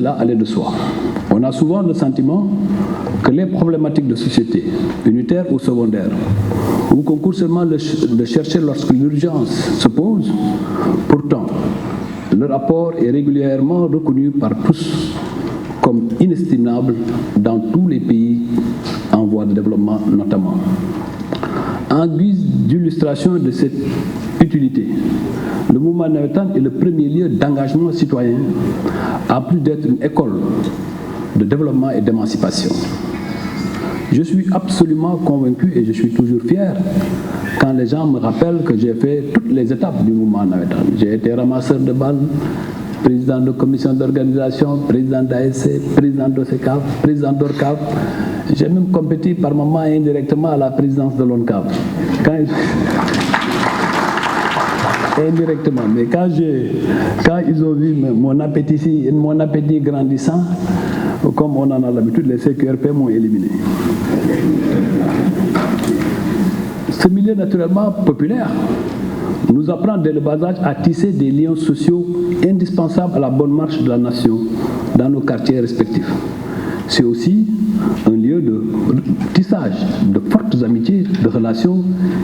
cela allait de soi. On a souvent le sentiment que les problématiques de société, unitaires ou secondaires, ou qu'on court seulement de chercher lorsque l'urgence se pose, pourtant, le rapport est régulièrement reconnu par tous comme inestimable dans tous les pays en voie de développement notamment. En guise d'illustration de cette utilité, le mouvement navétane est le premier lieu d'engagement citoyen, en plus d'être une école de développement et d'émancipation. Je suis absolument convaincu et je suis toujours fier quand les gens me rappellent que j'ai fait toutes les étapes du mouvement navétane. J'ai été ramasseur de balles, président de commission d'organisation, président d'ASC, président d'OCCAV, président d'ORCAV. J'ai même compétit par moment indirectement à la présidence de l'ONCAV. Indirectement, mais quand ils ont vu mon appétit grandissant, comme on en a l'habitude, les CQRP m'ont éliminé. Ce milieu naturellement populaire nous apprend dès le bas âge à tisser des liens sociaux indispensables à la bonne marche de la nation dans nos quartiers respectifs. C'est aussi un lieu de tissage de fortes amitiés, de relations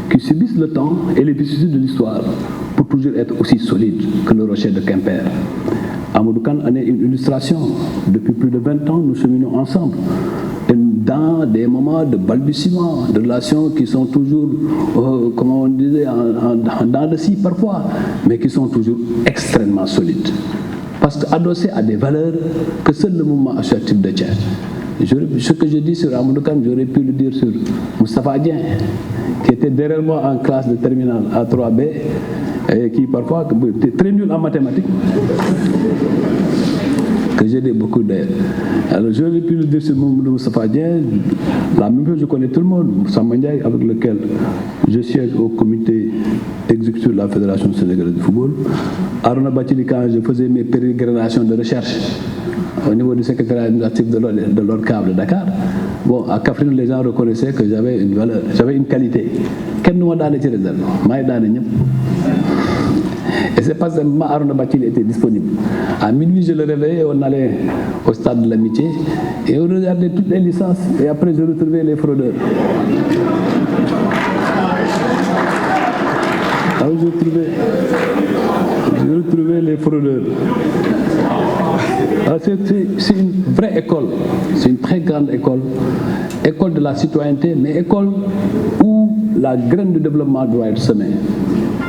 qui subissent le temps et les vicissitudes de l'histoire pour toujours être aussi solides que le rocher de Quimper. Amadou Kane en est une illustration. Depuis plus de 20 ans, nous cheminons ensemble dans des moments de balbutiement, de relations qui sont toujours, comme on disait, dans le si parfois, mais qui sont toujours extrêmement solides. Parce qu'adossés à des valeurs que seul le mouvement associatif détient. Ce que je dis sur Amadou Kane, j'aurais pu le dire sur Moustapha Dieng, qui était derrière moi en classe de terminale A3B, et qui parfois était très nul en mathématiques, que j'ai aidé beaucoup d'aide. Alors j'aurais pu le dire sur Moustapha Dieng, la même chose, je connais tout le monde, Moussa Mandiaye, avec lequel je siège au comité exécutif de la Fédération sénégalaise de football. Arona Bathily, quand je faisais mes pérégrinations de recherche au niveau du secrétariat administratif de l'ORCAV de Dakar, bon, à Kaffrine, les gens reconnaissaient que j'avais une valeur, j'avais une qualité. Quel nous a donné les réserves? Et c'est parce que Arona Bathily était disponible. À minuit, je le réveillais, on allait au stade de l'amitié et on regardait toutes les licences et après je retrouvais les fraudeurs. Alors je retrouvais les fraudeurs. C'est une vraie école, c'est une très grande école, école de la citoyenneté, mais école où la graine de développement doit être semée.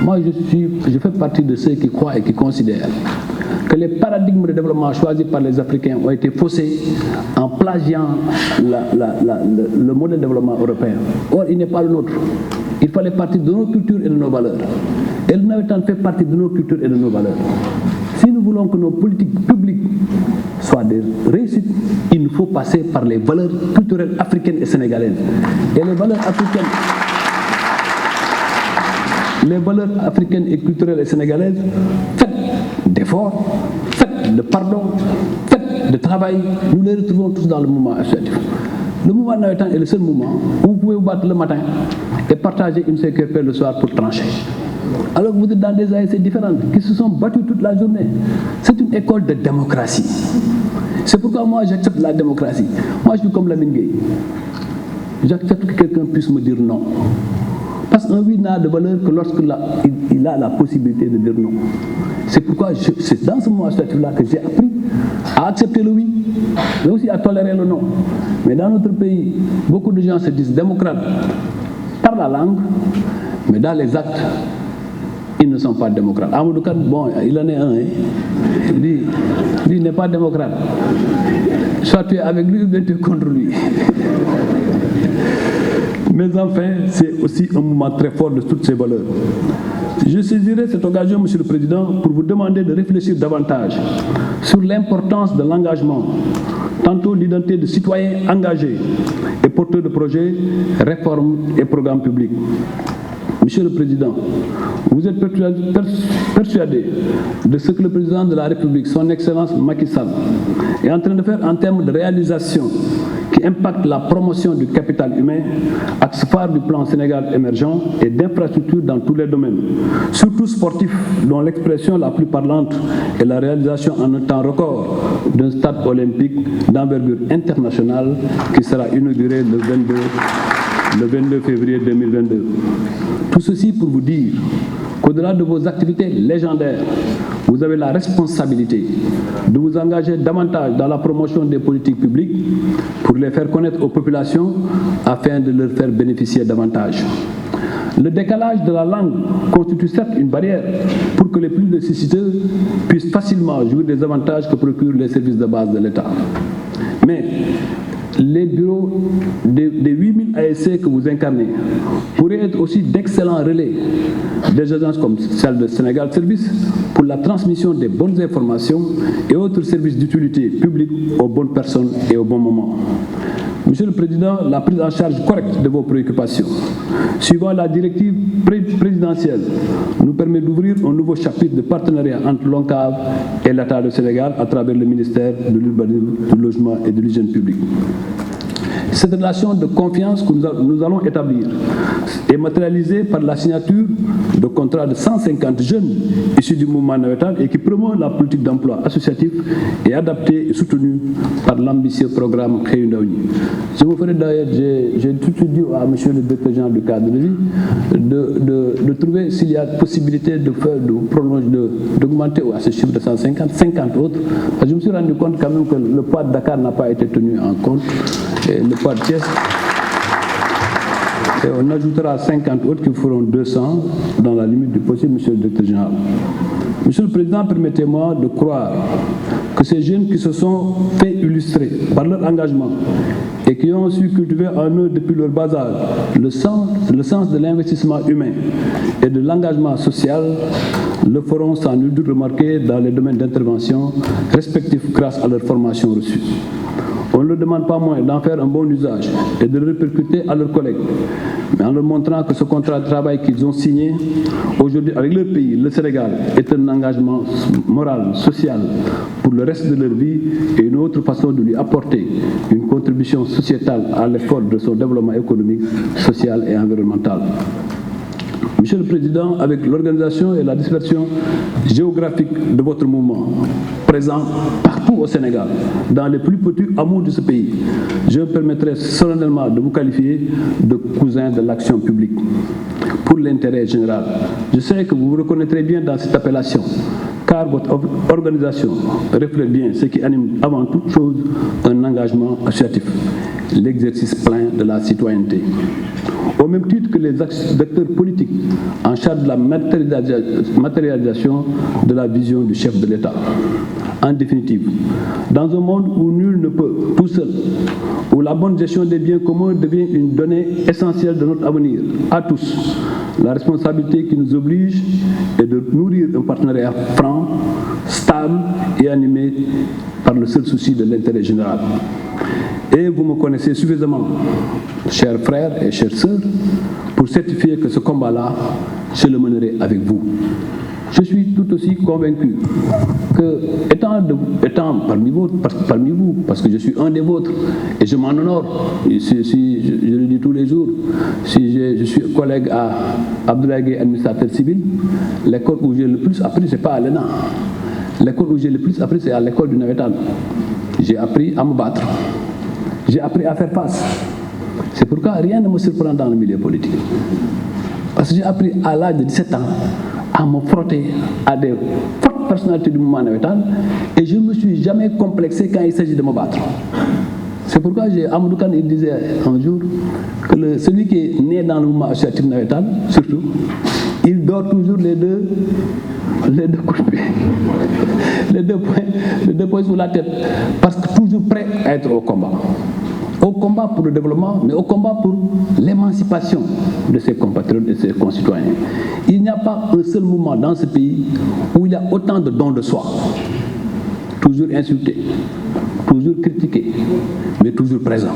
Moi, je fais partie de ceux qui croient et qui considèrent que les paradigmes de développement choisis par les Africains ont été faussés en plagiant le modèle de développement européen. Or, il n'est pas le nôtre. Il fallait partir de nos cultures et de nos valeurs. Et le Navétane fait partie de nos cultures et de nos valeurs. Si nous voulons que nos politiques publiques soient des réussites, il nous faut passer par les valeurs culturelles africaines et sénégalaises. Et les valeurs africaines et culturelles et sénégalaises, faites d'efforts, faites de pardon, faites de travail, nous les retrouvons tous dans le mouvement associatif. Le mouvement navétane est le seul mouvement où vous pouvez vous battre le matin et partager une CQRP le soir pour trancher. Alors que vous êtes dans des ASC différentes qui se sont battus toute la journée. C'est une école de démocratie. C'est pourquoi moi j'accepte la démocratie. Moi je suis comme Lamine Gueye. J'accepte que quelqu'un puisse me dire non. Parce qu'un oui n'a de valeur que lorsqu'il a la possibilité de dire non. C'est pourquoi c'est dans ce moment associatif-là que j'ai appris à accepter le oui, mais aussi à tolérer le non. Mais dans notre pays, beaucoup de gens se disent démocrates par la langue, mais dans les actes, ils ne sont pas démocrates. Amadou Kane, bon, il en est un. Hein. Lui n'est pas démocrate. Soit tu es avec lui ou bien tu es contre lui. Mais enfin, c'est aussi un moment très fort de toutes ces valeurs. Je saisirai cette occasion, Monsieur le Président, pour vous demander de réfléchir davantage sur l'importance de l'engagement, tantôt l'identité de citoyens engagés et porteurs de projets, réformes et programmes publics. Monsieur le Président, vous êtes persuadé de ce que le Président de la République, son Excellence Macky Sall, est en train de faire en termes de réalisation qui impacte la promotion du capital humain, axe phare du plan Sénégal émergent et d'infrastructures dans tous les domaines, surtout sportifs, dont l'expression la plus parlante est la réalisation en un temps record d'un stade olympique d'envergure internationale qui sera inauguré le 22 février 2022. Tout ceci pour vous dire qu'au-delà de vos activités légendaires, vous avez la responsabilité de vous engager davantage dans la promotion des politiques publiques pour les faire connaître aux populations afin de leur faire bénéficier davantage. Le décalage de la langue constitue certes une barrière pour que les plus nécessiteux puissent facilement jouir des avantages que procurent les services de base de l'État. Mais les bureaux des 8000 ASC que vous incarnez pourraient être aussi d'excellents relais des agences comme celle de Sénégal Service pour la transmission des bonnes informations et autres services d'utilité publique aux bonnes personnes et au bon moment. Monsieur le Président, la prise en charge correcte de vos préoccupations, suivant la directive présidentielle, nous permet d'ouvrir un nouveau chapitre de partenariat entre l'ONCAV et l'État du Sénégal à travers le ministère de l'Urbanisme, du Logement et de l'Hygiène publique. Cette relation de confiance que nous allons établir est matérialisée par la signature de contrats de 150 jeunes issus du mouvement navétane et qui promeut la politique d'emploi associatif et adapté et soutenu par l'ambitieux programme Xëyu Ndaw Ñi. Je me ferai d'ailleurs, j'ai tout de suite dit à monsieur le directeur général du cadre de vie de trouver s'il y a possibilité de prolonger, d'augmenter à ce chiffre de 150, 50 autres. Parce que je me suis rendu compte quand même que le poids de Dakar n'a pas été tenu en compte. Et le poids de Thiès, et on ajoutera 50 autres qui feront 200 dans la limite du possible, monsieur le directeur général. Monsieur le Président, permettez-moi de croire que ces jeunes qui se sont fait illustrer par leur engagement et qui ont su cultiver en eux depuis leur bas âge le sens de l'investissement humain et de l'engagement social le feront sans nul doute remarquer dans les domaines d'intervention respectifs grâce à leur formation reçue. On ne leur demande pas moins d'en faire un bon usage et de le répercuter à leurs collègues, mais en leur montrant que ce contrat de travail qu'ils ont signé aujourd'hui avec leur pays, le Sénégal, est un engagement moral, social pour le reste de leur vie et une autre façon de lui apporter une contribution sociétale à l'effort de son développement économique, social et environnemental. Monsieur le Président, avec l'organisation et la dispersion géographique de votre mouvement, présent partout au Sénégal, dans les plus petits hameaux de ce pays, je me permettrai solennellement de vous qualifier de cousin de l'action publique pour l'intérêt général. Je sais que vous vous reconnaîtrez bien dans cette appellation, car votre organisation reflète bien ce qui anime avant toute chose un engagement associatif, l'exercice plein de la citoyenneté. Au même titre que les acteurs politiques en charge de la matérialisation de la vision du chef de l'État. En définitive, dans un monde où nul ne peut tout seul, où la bonne gestion des biens communs devient une donnée essentielle de notre avenir, à tous, la responsabilité qui nous oblige est de nourrir un partenariat franc, stable et animé par le seul souci de l'intérêt général. Et vous me connaissez suffisamment, chers frères et chères sœurs, pour certifier que ce combat-là, je le mènerai avec vous. Je suis tout aussi convaincu que, étant parmi vous, parce que je suis un des vôtres, et je m'en honore, je le dis tous les jours, si je suis collègue à Abdoulaye Gueye, administrateur civil, l'école où j'ai le plus appris, ce n'est pas à l'ENA. L'école où j'ai le plus appris, c'est à l'école du Navétane. J'ai appris à me battre. J'ai appris à faire face. C'est pourquoi rien ne me surprend dans le milieu politique. Parce que j'ai appris à l'âge de 17 ans à me frotter à des fortes personnalités du mouvement navétane et je ne me suis jamais complexé quand il s'agit de me battre. C'est pourquoi Amadou Kane il disait un jour que celui qui est né dans le mouvement associatif navétane, surtout, il dort toujours les deux coups de pied, les deux points sur la tête, parce que toujours prêt à être au combat. Au combat pour le développement, mais au combat pour l'émancipation de ses compatriotes et de ses concitoyens. Il n'y a pas un seul mouvement dans ce pays où il y a autant de dons de soi. Toujours insulté, toujours critiqué, mais toujours présent.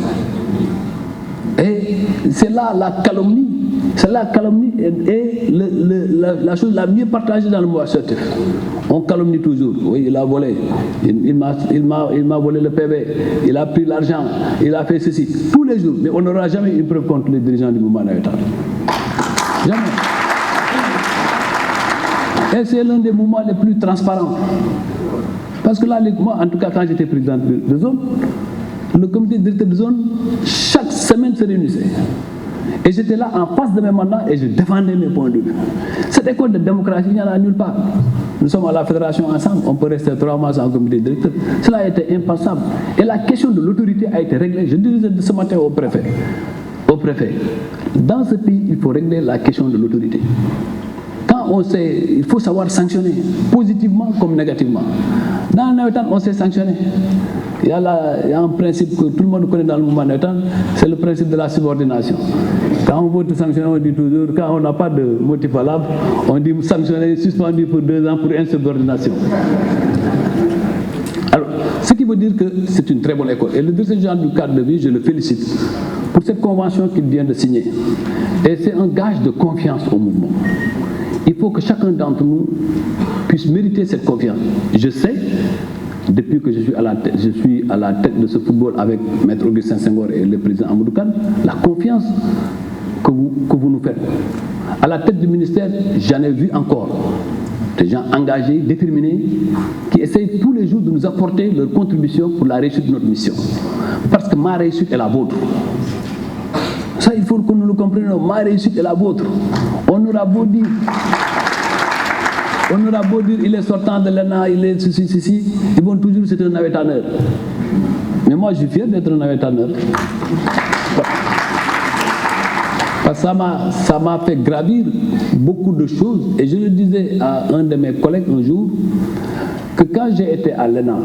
Et c'est là la calomnie, C'est la calomnie et la chose la mieux partagée dans le mouvement associatif. On calomnie toujours. Oui, il a volé. Il m'a volé le PV. Il a pris l'argent. Il a fait ceci. Tous les jours. Mais on n'aura jamais une preuve contre les dirigeants du mouvement navétane. Jamais. Et c'est l'un des mouvements les plus transparents. Parce que là, moi, en tout cas, quand j'étais président de zone, le comité directeur de zone, chaque semaine se réunissait. Et j'étais là en face de mes mandats et je défendais mes points de vue. Cette école de démocratie, il n'y en a nulle part. Nous sommes à la fédération ensemble, on peut rester 3 mois sans comité directeur. Cela a été impensable. Et la question de l'autorité a été réglée. Je disais ce matin au préfet. Dans ce pays, il faut régler la question de l'autorité. Quand on sait, il faut savoir sanctionner, positivement comme négativement. Dans le Navétane, on sait sanctionner. Il y a un principe que tout le monde connaît dans le mouvement Navétane, c'est le principe de la subordination. Quand on veut te sanctionner, on dit toujours, quand on n'a pas de motif valable, on dit sanctionner, suspendu pour 2 ans pour insubordination. Alors, ce qui veut dire que c'est une très bonne école. Et le directeur général du cadre de vie, je le félicite pour cette convention qu'il vient de signer. Et c'est un gage de confiance au mouvement. Il faut que chacun d'entre nous puisse mériter cette confiance. Je sais, depuis que je suis à la tête de ce football avec Maître Augustin Senghor et le président Amadou Kane, la confiance que vous nous faites. À la tête du ministère, j'en ai vu encore des gens engagés, déterminés, qui essayent tous les jours de nous apporter leur contribution pour la réussite de notre mission. Parce que ma réussite est la vôtre. Ça, il faut que nous le comprenions. Ma réussite est la vôtre. On aura beau dire, il est sortant de l'ENA, il est ceci, ils vont toujours c'est un navétaneur. Mais moi, je suis fier d'être un navétaneur. Parce que ça m'a fait gravir beaucoup de choses. Et je le disais à un de mes collègues un jour, que quand j'ai été à l'ENA,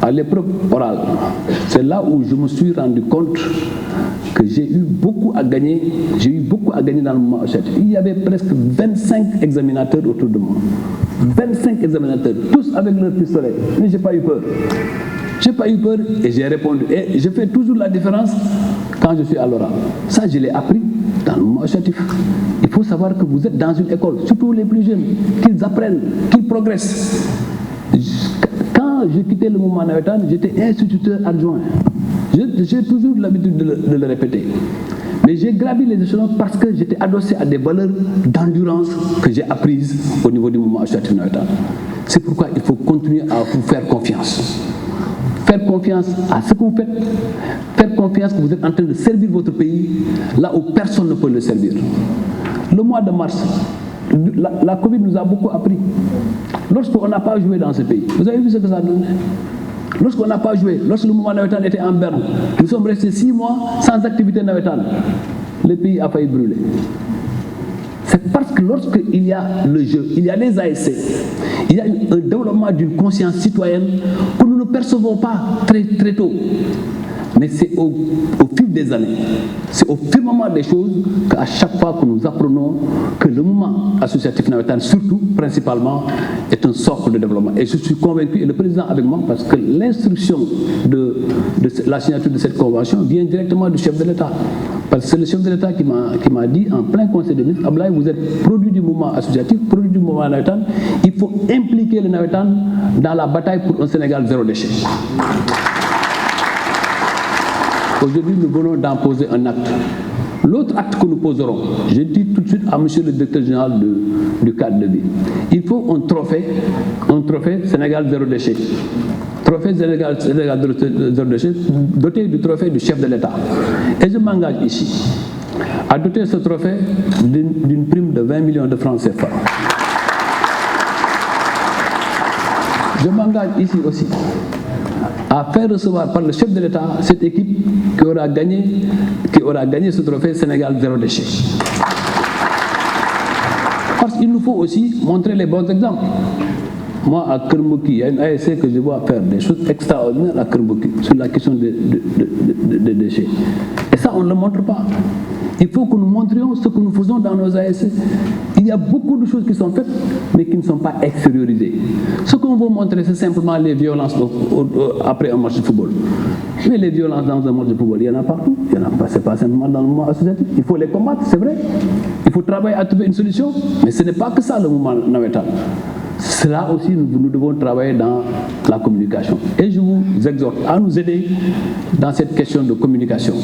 à l'épreuve orale, c'est là où je me suis rendu compte que j'ai eu beaucoup à gagner dans le mouvement associatif. Il y avait presque 25 examinateurs autour de moi. 25 examinateurs, tous avec leur pistolet. Mais je n'ai pas eu peur. Je n'ai pas eu peur et j'ai répondu. Et je fais toujours la différence quand je suis à l'oral. Ça, je l'ai appris dans le mouvement associatif. Il faut savoir que vous êtes dans une école, surtout les plus jeunes, qu'ils apprennent, qu'ils progressent. Quand j'ai quitté le mouvement navétane, j'étais instituteur adjoint. J'ai toujours l'habitude de le répéter. Mais j'ai gravi les échelons parce que j'étais adossé à des valeurs d'endurance que j'ai apprises au niveau du mouvement associatif navétane. C'est pourquoi il faut continuer à vous faire confiance. Faire confiance à ce que vous faites. Faire confiance que vous êtes en train de servir votre pays là où personne ne peut le servir. Le mois de mars, la Covid nous a beaucoup appris. Lorsqu'on n'a pas joué dans ce pays, vous avez vu ce que ça donne? Lorsqu'on n'a pas joué, lorsque le mouvement navétane était en berne, nous sommes restés 6 mois sans activité navétane. Le pays a failli brûler. C'est parce que lorsqu'il y a le jeu, il y a les ASC, il y a un développement d'une conscience citoyenne que nous ne percevons pas très tôt. Mais c'est au fil des années, c'est au firmament des choses qu'à chaque fois que nous apprenons que le mouvement associatif navétane, surtout, principalement, est un socle de développement. Et je suis convaincu, et le président avec moi, parce que l'instruction de la signature de cette convention vient directement du chef de l'État. Parce que c'est le chef de l'État qui m'a dit, en plein conseil des ministres, Ablaye, vous êtes produit du mouvement associatif, produit du mouvement navétane, il faut impliquer le navétane dans la bataille pour un Sénégal zéro déchet. Aujourd'hui, nous venons d'en poser un acte. L'autre acte que nous poserons, je dis tout de suite à monsieur le directeur général du cadre de vie, il faut un trophée Sénégal zéro déchet. Trophée Sénégal zéro déchet, doté du trophée du chef de l'État. Et je m'engage ici à doter ce trophée d'une prime de 20 millions de francs CFA. Je m'engage ici aussi à faire recevoir par le chef de l'État cette équipe qui aura gagné ce trophée Sénégal zéro déchet. Parce qu'il nous faut aussi montrer les bons exemples. Moi, à Kermouki, il y a une ASC que je vois faire des choses extraordinaires à Kermouki sur la question des déchets. Et ça, on ne le montre pas. Il faut que nous montrions ce que nous faisons dans nos ASC. Il y a beaucoup de choses qui sont faites, mais qui ne sont pas extériorisées. Ce qu'on veut montrer, c'est simplement les violences après un match de football. Mais les violences dans un monde de football, il y en a partout. Il y en a pas, c'est pas simplement dans le mouvement associatif. Il faut les combattre, c'est vrai. Il faut travailler à trouver une solution. Mais ce n'est pas que ça le mouvement navétane. Cela aussi, nous devons travailler dans la communication. Et je vous exhorte à nous aider dans cette question de communication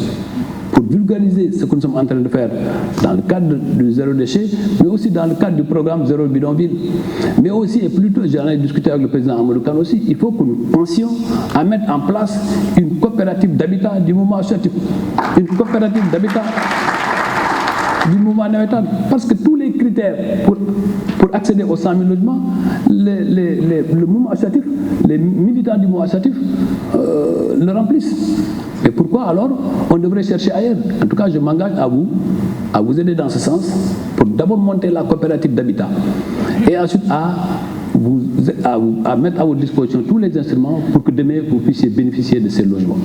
pour vulgariser ce que nous sommes en train de faire dans le cadre du zéro déchet, mais aussi dans le cadre du programme Zéro Bidonville. Mais aussi, et plutôt, j'en ai discuté avec le président Amadou Kane aussi, il faut que nous pensions à mettre en place une coopérative d'habitat du mouvement associatif. Une coopérative d'habitat du mouvement navétane. Parce que tous les critères pour accéder aux 100 000 logements, le mouvement associatif, les militants du mouvement associatif le remplissent. Et pourquoi alors on devrait chercher ailleurs? En tout cas, je m'engage à vous aider dans ce sens pour d'abord monter la coopérative d'habitat et ensuite à mettre à votre disposition tous les instruments pour que demain vous puissiez bénéficier de ces logements.